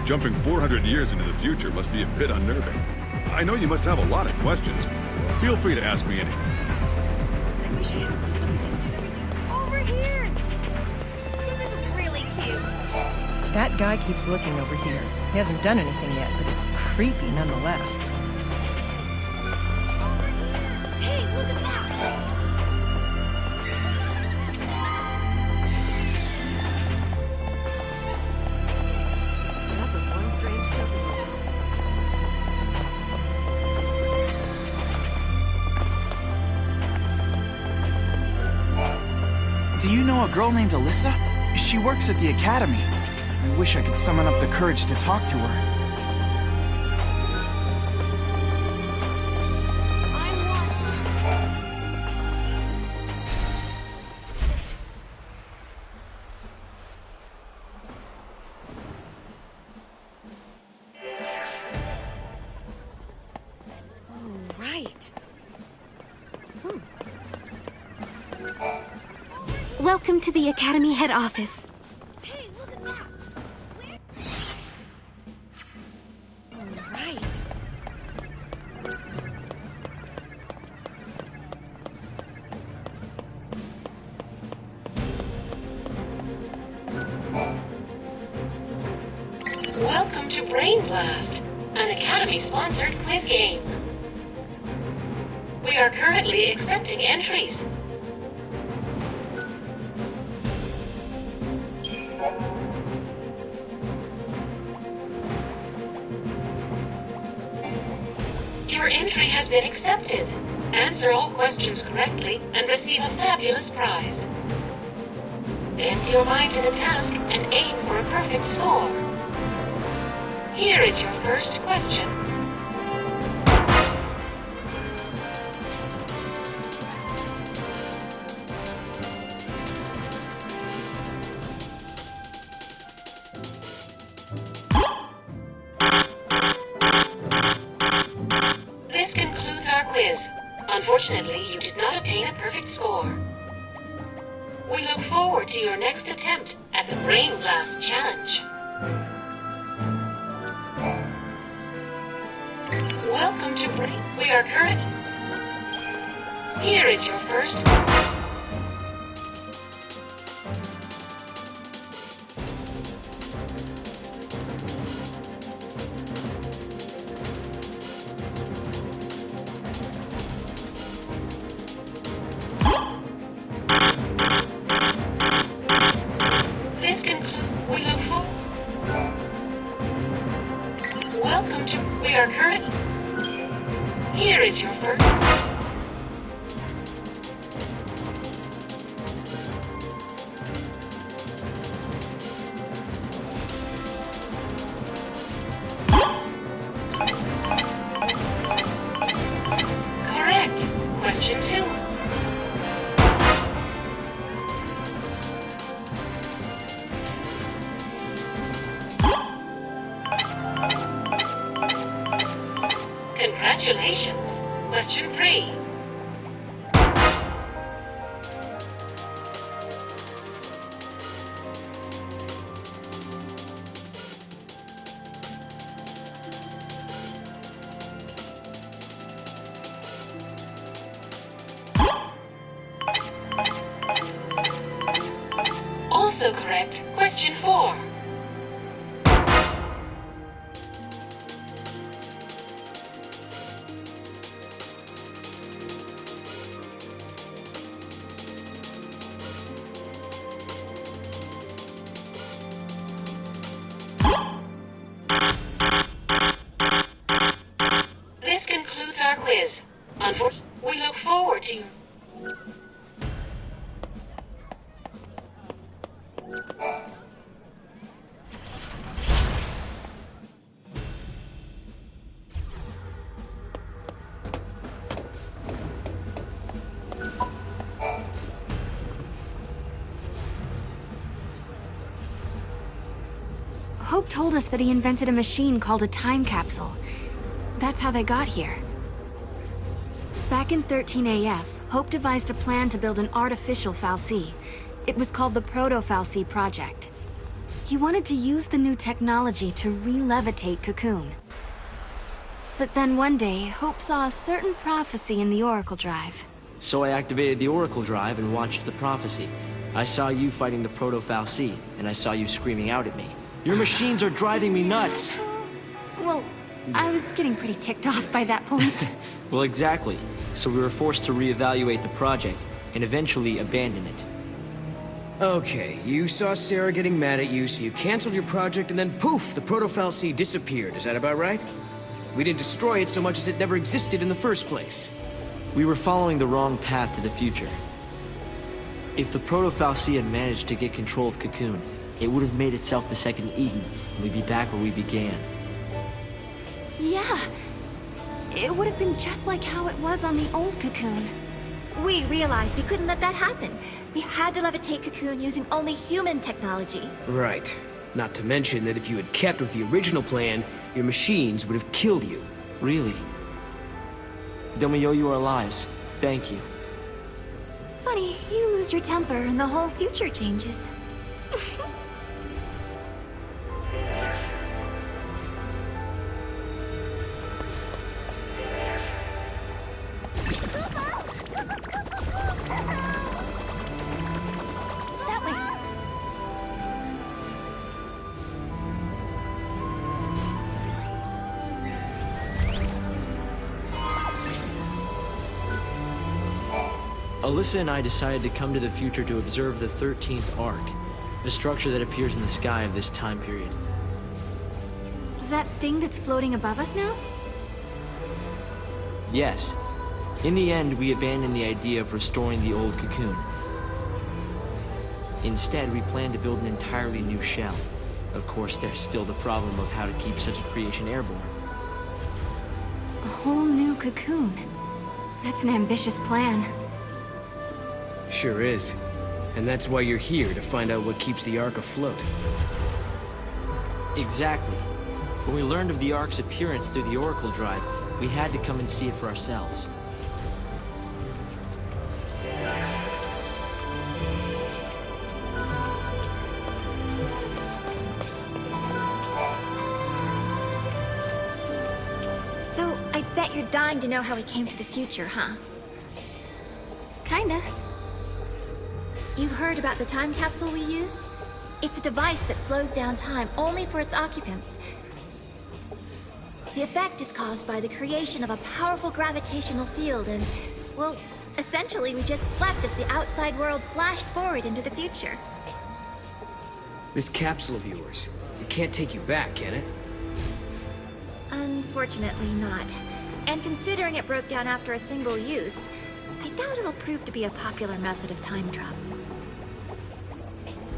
Jumping 400 years into the future must be a bit unnerving. I know you must have a lot of questions. Feel free to ask me anything. I wish I had over here. This is really cute. That guy keeps looking over here. He hasn't done anything yet, but it's creepy nonetheless. Over here. Hey, look at that. That was one strange jumping around. Do you know a girl named Alyssa? She works at the academy. I wish I could summon up the courage to talk to her. Oh, right. Welcome to the Academy head office. Hey, look at that. Oh, right. Welcome to Brain Blast, an Academy-sponsored quiz game. We are currently accepting entries. Your entry has been accepted. Answer all questions correctly and receive a fabulous prize. Bend your mind to the task and aim for a perfect score. Here is your first question. This concludes our quiz. Unfortunately, you did not obtain a perfect score. We look forward to your next attempt at the Brain Blast Challenge. Welcome to Brain. We are current. Here is your first. This concludes. We look forward. Welcome to. We are current. Here is your first. Correct. Question 2. Congratulations. Question 3. Also correct. Question 4. This concludes our quiz. Unfortunately, we look forward to you. Hope told us that he invented a machine called a time capsule. That's how they got here. Back in 13 AF, Hope devised a plan to build an artificial Fal'Cie. It was called the Proto-Fal'Cie Project. He wanted to use the new technology to re-levitate Cocoon. But then one day, Hope saw a certain prophecy in the Oracle Drive. So I activated the Oracle Drive and watched the prophecy. I saw you fighting the Proto-Fal'Cie, and I saw you screaming out at me. Your machines are driving me nuts! Well, I was getting pretty ticked off by that point. Well, exactly. So we were forced to reevaluate the project, and eventually abandon it. Okay, you saw Sarah getting mad at you, so you canceled your project, and then poof, the Proto-Fal'Cie disappeared. Is that about right? We didn't destroy it so much as it never existed in the first place. We were following the wrong path to the future. If the Proto-Fal'Cie had managed to get control of Cocoon, it would have made itself the second Eden, and we'd be back where we began. Yeah. It would have been just like how it was on the old Cocoon. We realized we couldn't let that happen. We had to levitate Cocoon using only human technology. Right. Not to mention that if you had kept with the original plan, your machines would have killed you. Really? Then we owe you our lives. Thank you. Funny, you lose your temper and the whole future changes. That way. Alyssa and I decided to come to the future to observe the 13th Arc, the structure that appears in the sky of this time period. That thing that's floating above us now? Yes. In the end, we abandoned the idea of restoring the old Cocoon. Instead, we plan to build an entirely new shell. Of course, there's still the problem of how to keep such a creation airborne. A whole new Cocoon. That's an ambitious plan. Sure is. And that's why you're here, to find out what keeps the Ark afloat. Exactly. When we learned of the Ark's appearance through the Oracle Drive, we had to come and see it for ourselves. So, I bet you're dying to know how we came to the future, huh? Kinda. You heard about the time capsule we used? It's a device that slows down time only for its occupants. The effect is caused by the creation of a powerful gravitational field and, well, essentially we just slept as the outside world flashed forward into the future. This capsule of yours, it can't take you back, can it? Unfortunately not. And considering it broke down after a single use, I doubt it'll prove to be a popular method of time travel.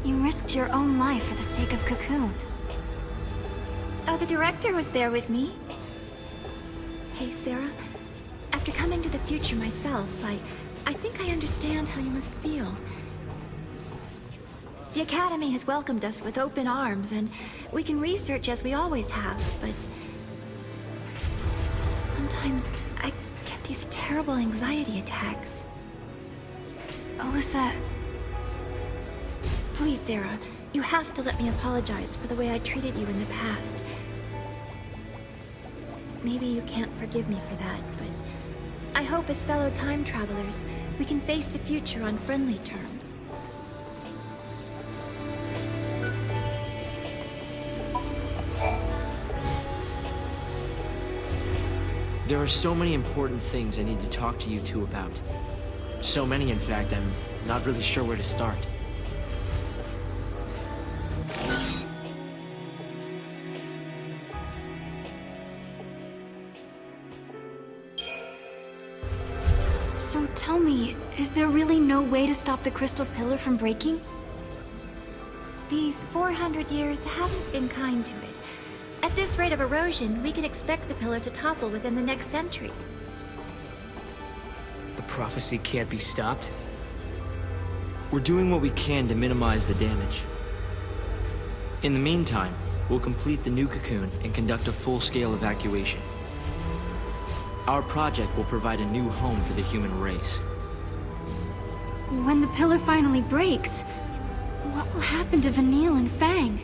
You risked your own life for the sake of Cocoon. Oh, the director was there with me. Hey, Sarah. After coming to the future myself, I think I understand how you must feel. The Academy has welcomed us with open arms, and we can research as we always have, but sometimes I get these terrible anxiety attacks. Alyssa... Please, Sarah, you have to let me apologize for the way I treated you in the past. Maybe you can't forgive me for that, but I hope as fellow time travelers, we can face the future on friendly terms. There are so many important things I need to talk to you two about. So many, in fact, I'm not really sure where to start. So tell me, is there really no way to stop the crystal pillar from breaking? These 400 years haven't been kind to it. At this rate of erosion, we can expect the pillar to topple within the next century. The prophecy can't be stopped? We're doing what we can to minimize the damage. In the meantime, we'll complete the new Cocoon and conduct a full-scale evacuation. Our project will provide a new home for the human race. When the pillar finally breaks, what will happen to Vanille and Fang?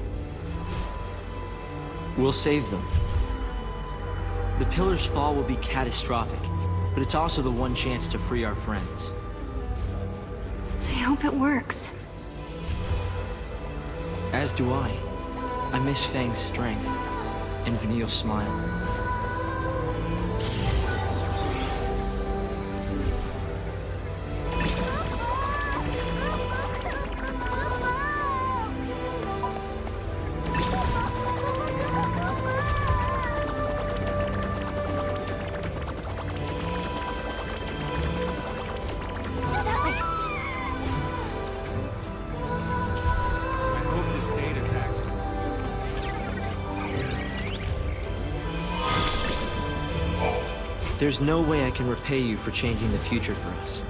We'll save them. The Pillar's fall will be catastrophic, but it's also the one chance to free our friends. I hope it works. As do I. I miss Fang's strength and Vanille's smile. There's no way I can repay you for changing the future for us.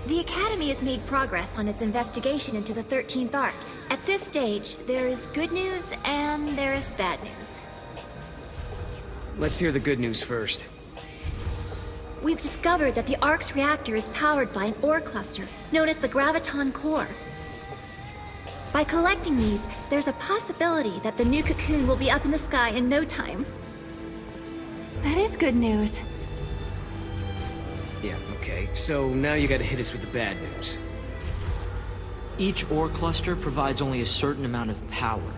The Academy has made progress on its investigation into the 13th Ark. At this stage, there is good news and there is bad news. Let's hear the good news first. We've discovered that the Ark's reactor is powered by an ore cluster known as the Graviton Core. By collecting these, there's a possibility that the new cocoon will be up in the sky in no time. That is good news. Yeah, okay. So now you gotta hit us with the bad news. Each ore cluster provides only a certain amount of power.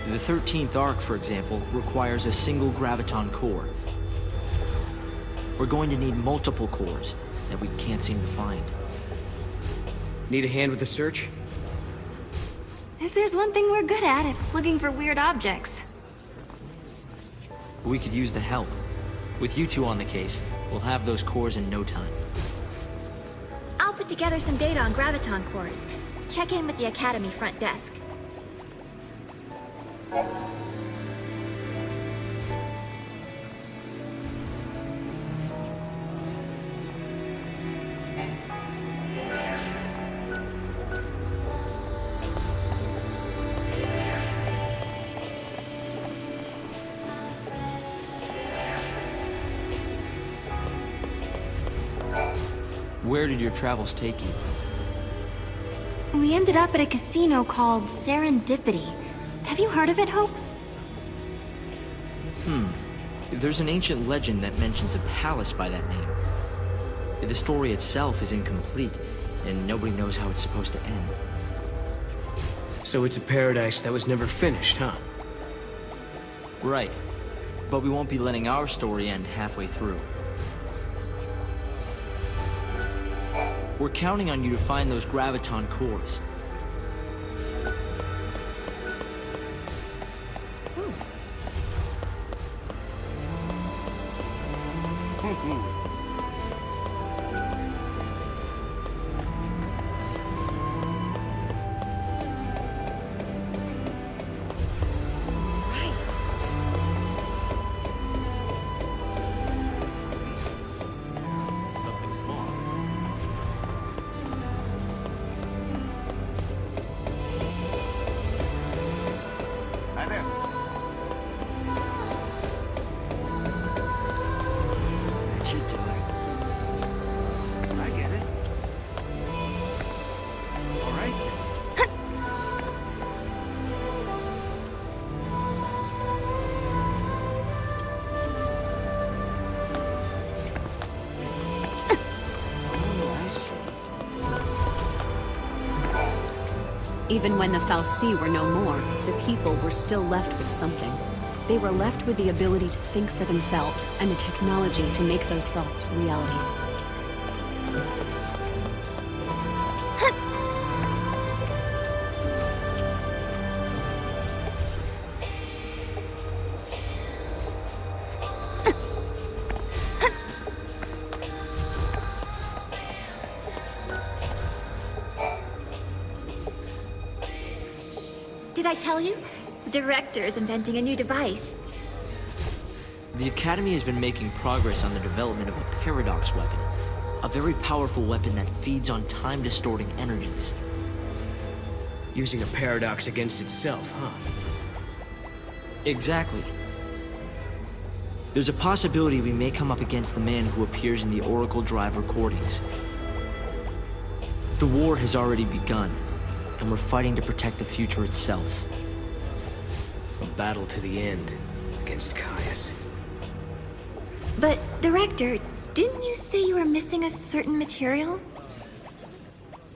The 13th Ark, for example, requires a single Graviton core. We're going to need multiple cores that we can't seem to find. Need a hand with the search? If there's one thing we're good at, it's looking for weird objects. We could use the help. With you two on the case, we'll have those cores in no time. I'll put together some data on Graviton cores. Check in with the Academy front desk. Where did your travels take you? We ended up at a casino called Serendipity. Have you heard of it, Hope? There's an ancient legend that mentions a palace by that name. The story itself is incomplete, and nobody knows how it's supposed to end. So it's a paradise that was never finished, huh? Right. But we won't be letting our story end halfway through. We're counting on you to find those Graviton cores. Even when the Fal'Cie were no more, the people were still left with something. They were left with the ability to think for themselves, and the technology to make those thoughts reality. Did I tell you? The director is inventing a new device. The Academy has been making progress on the development of a paradox weapon. A very powerful weapon that feeds on time-distorting energies. Using a paradox against itself, huh? Exactly. There's a possibility we may come up against the man who appears in the Oracle Drive recordings. The war has already begun, and we're fighting to protect the future itself. A battle to the end against Caius. But, Director, didn't you say you were missing a certain material?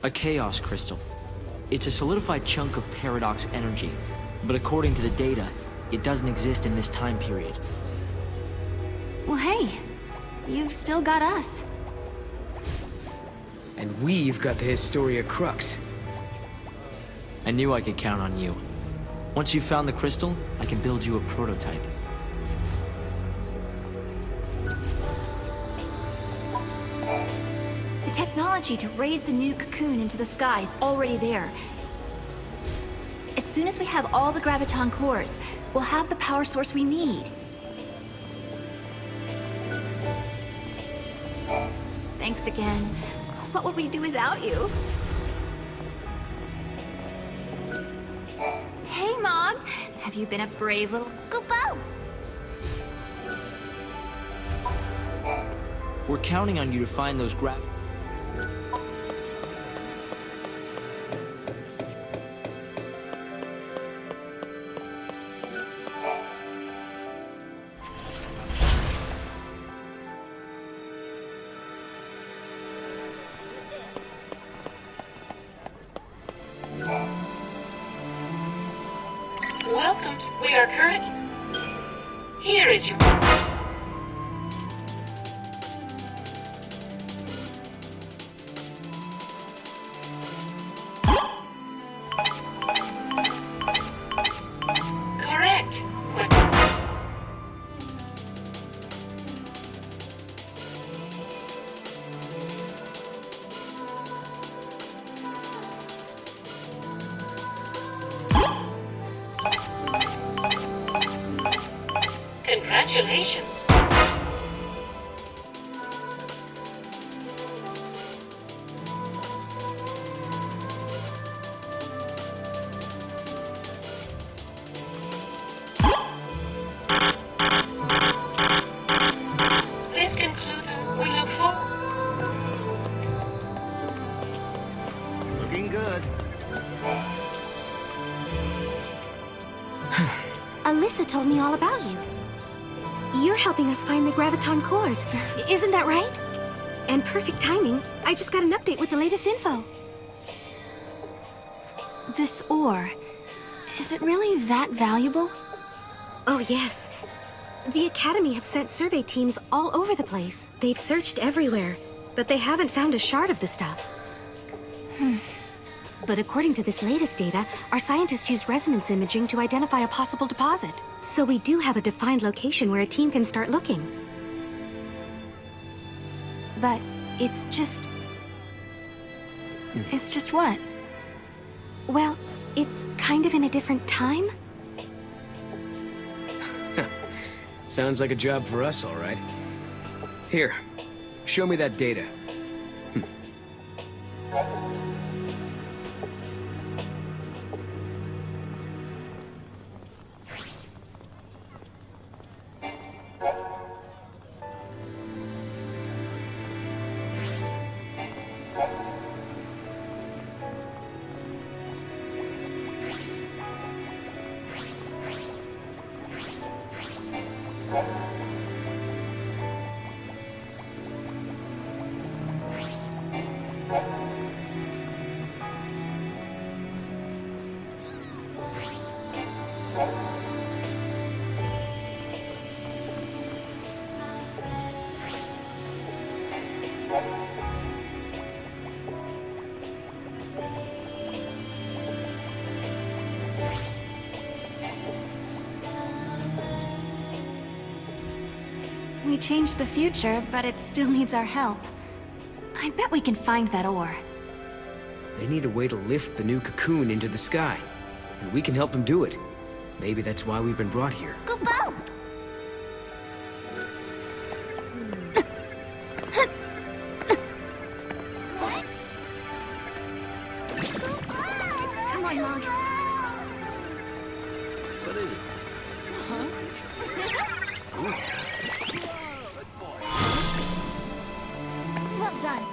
A Chaos Crystal. It's a solidified chunk of paradox energy, but according to the data, it doesn't exist in this time period. Well, hey, you've still got us. And we've got the Historia Crux. I knew I could count on you. Once you've found the crystal, I can build you a prototype. The technology to raise the new cocoon into the sky is already there. As soon as we have all the graviton cores, we'll have the power source we need. Thanks again. What would we do without you? Hey, Mog! Have you been a brave little Goopo? We're counting on you to find those Welcome. We are current. Here is your... Correct. Congratulations. This concludes. We look forward. Looking good. Alyssa told me all about you. You're helping us find the graviton cores, isn't that right? And perfect timing. I just got an update with the latest info. This ore, is it really that valuable? Oh, yes. The Academy have sent survey teams all over the place. They've searched everywhere, but they haven't found a shard of the stuff. But according to this latest data, our scientists use resonance imaging to identify a possible deposit. So we do have a defined location where a team can start looking. But it's just... It's just what? well, it's kind of in a different time. Sounds like a job for us, all right. Here, show me that data. We changed the future, but it still needs our help. I bet we can find that ore. They need a way to lift the new cocoon into the sky, and we can help them do it. Maybe that's why we've been brought here. Goopo! Come on, Mog. What is it? Well done.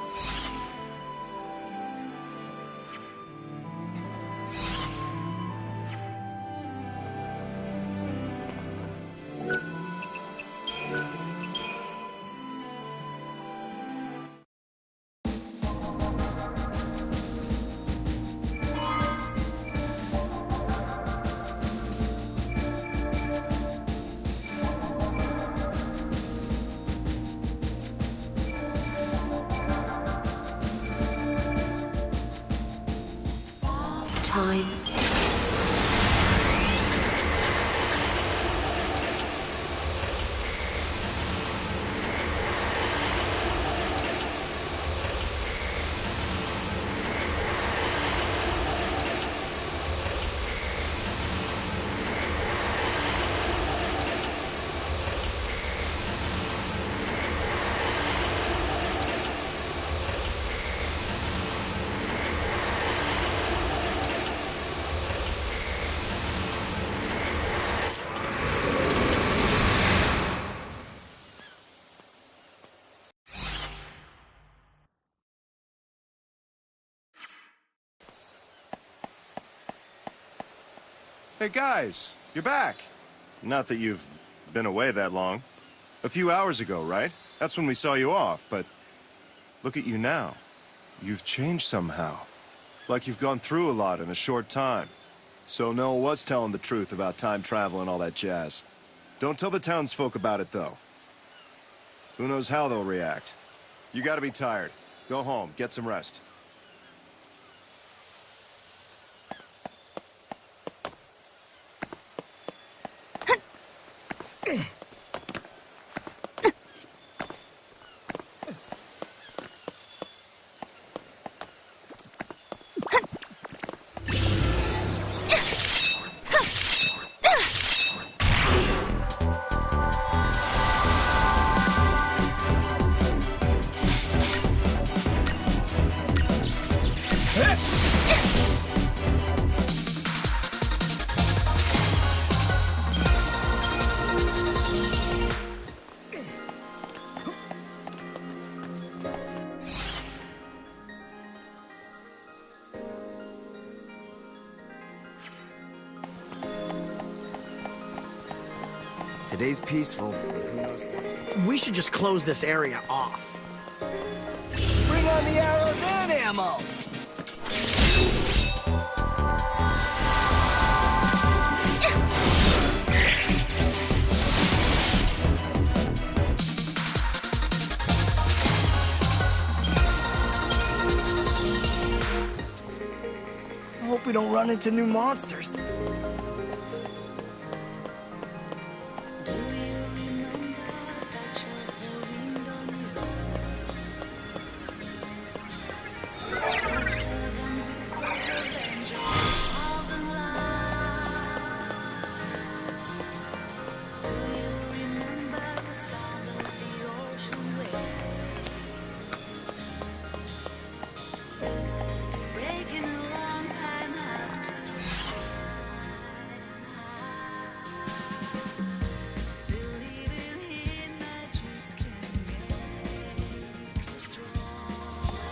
time. Hey guys, you're back. Not that you've been away that long. A few hours ago, right? That's when we saw you off, but look at you now. You've changed somehow. Like you've gone through a lot in a short time. So Noah was telling the truth about time travel and all that jazz. Don't tell the townsfolk about it, though. Who knows how they'll react. You gotta be tired. Go home, get some rest. Today's peaceful, but who knows what. We should just close this area off. Bring on the arrows and ammo! I hope we don't run into new monsters.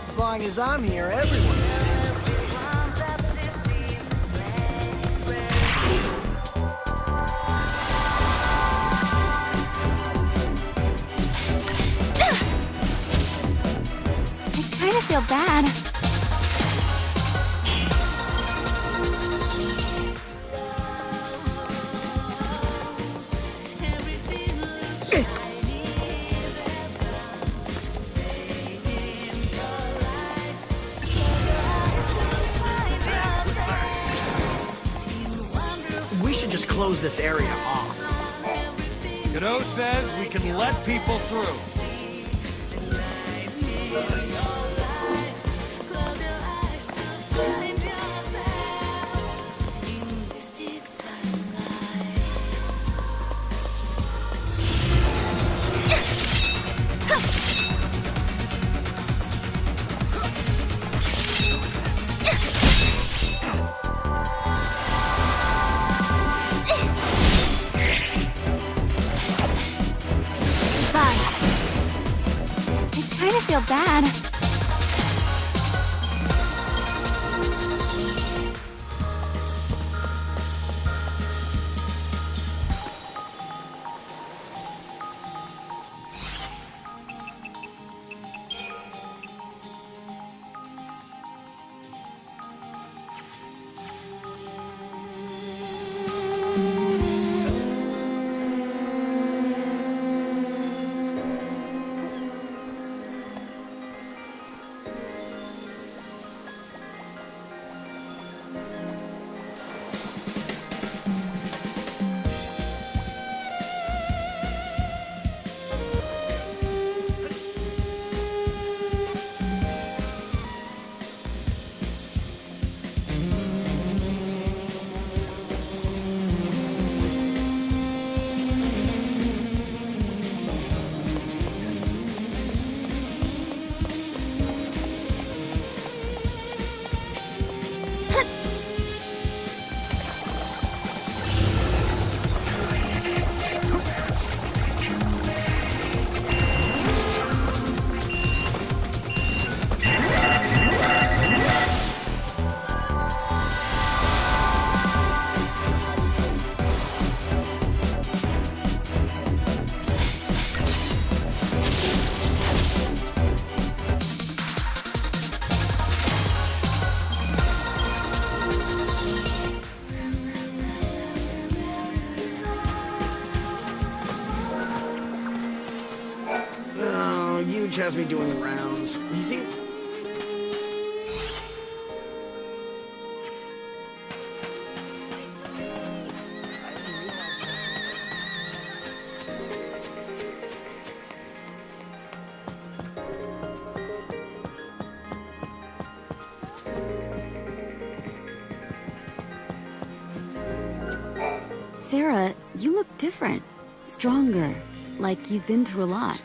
As long as I'm here, everyone. I kind of feel bad. We should just close this area off. Godot says we can let people through. Feel bad. George has me doing rounds. Easy. Sarah, you look different. Stronger. Like you've been through a lot.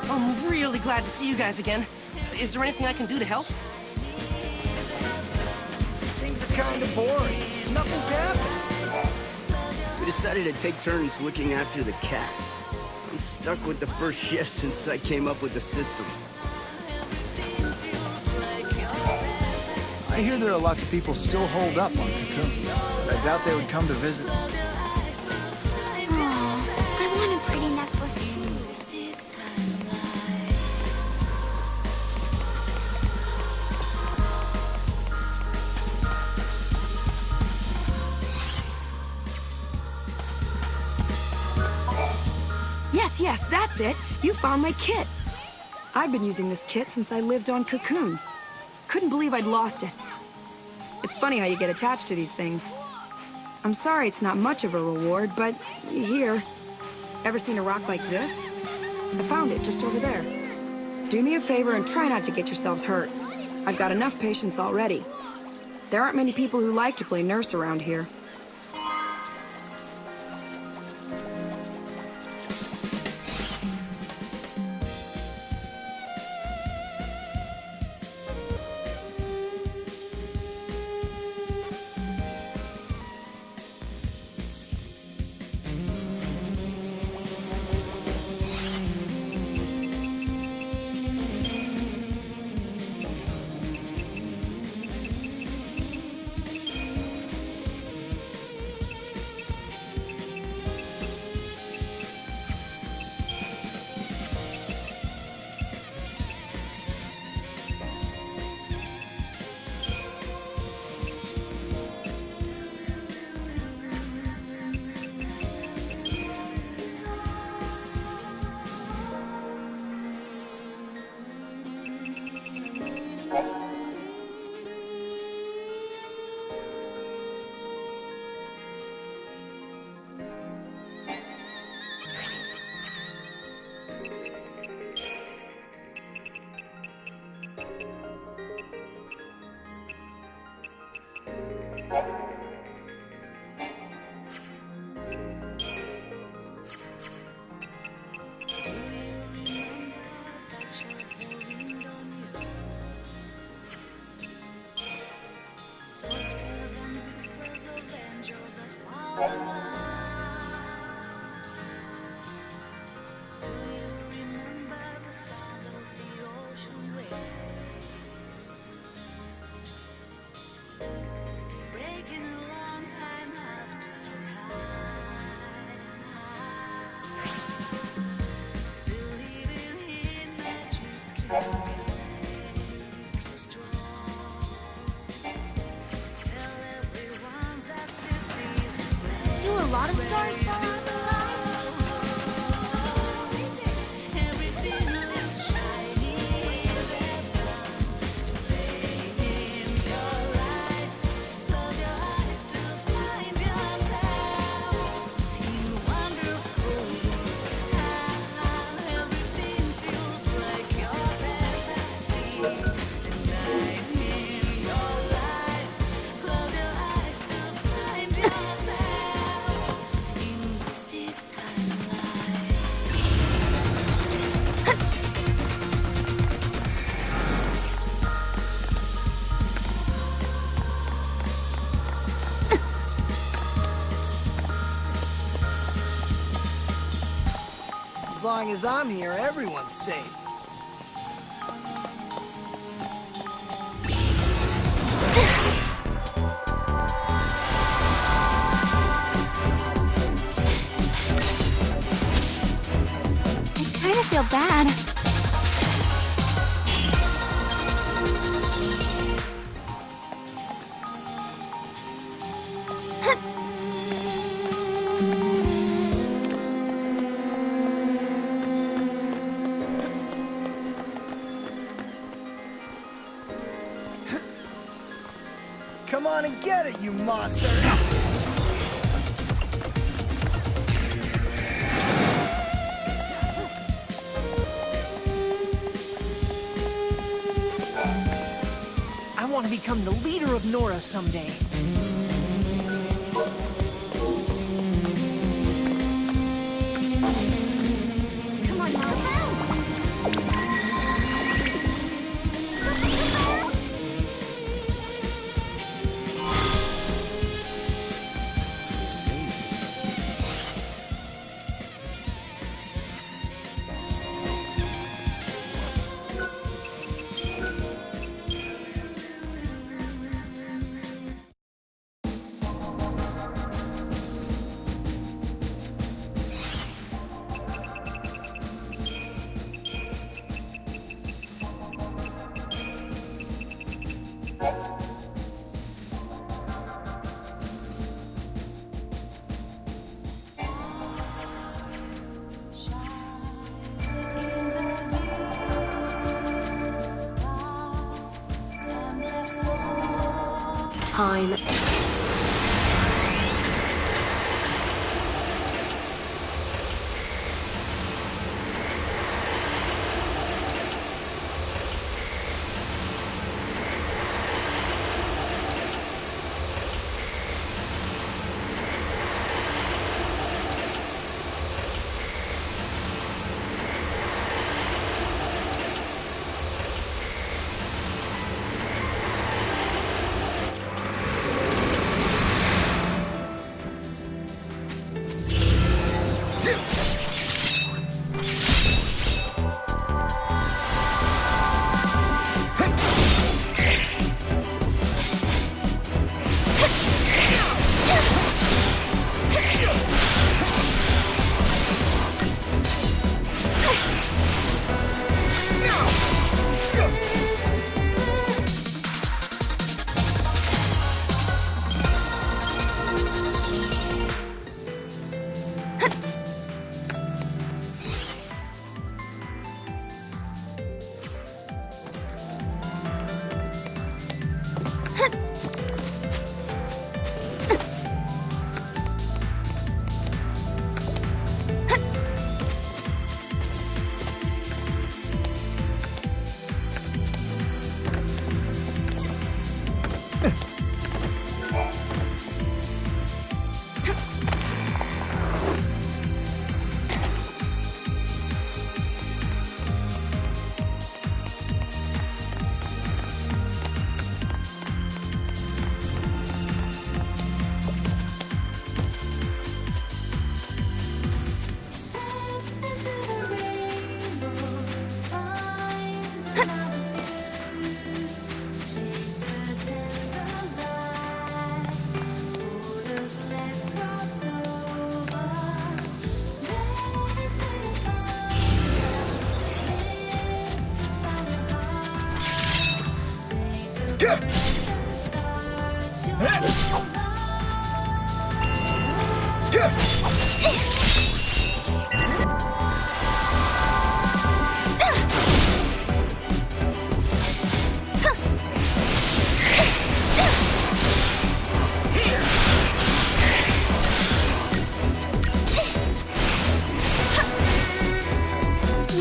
I'm really glad to see you guys again. Is there anything I can do to help? Things are kind of boring. Nothing's happened. We decided to take turns looking after the cat. I'm stuck with the first shift since I came up with the system. I hear there are lots of people still holed up on Cocoon. I doubt they would come to visit. I want a pretty necklace. Yes, that's it. You found my kit. I've been using this kit since I lived on Cocoon. Couldn't believe I'd lost it. It's funny how you get attached to these things. I'm sorry it's not much of a reward, but here. Ever seen a rock like this? I found it just over there. Do me a favor and try not to get yourselves hurt. I've got enough patience already. There aren't many people who like to play nurse around here. Do a lot of stars fall out of the sky? As long as I'm here, everyone's safe. I kind of feel bad. Come on and get it, you monster! I want to become the leader of Nora someday. Come on now. Time.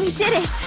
We did it!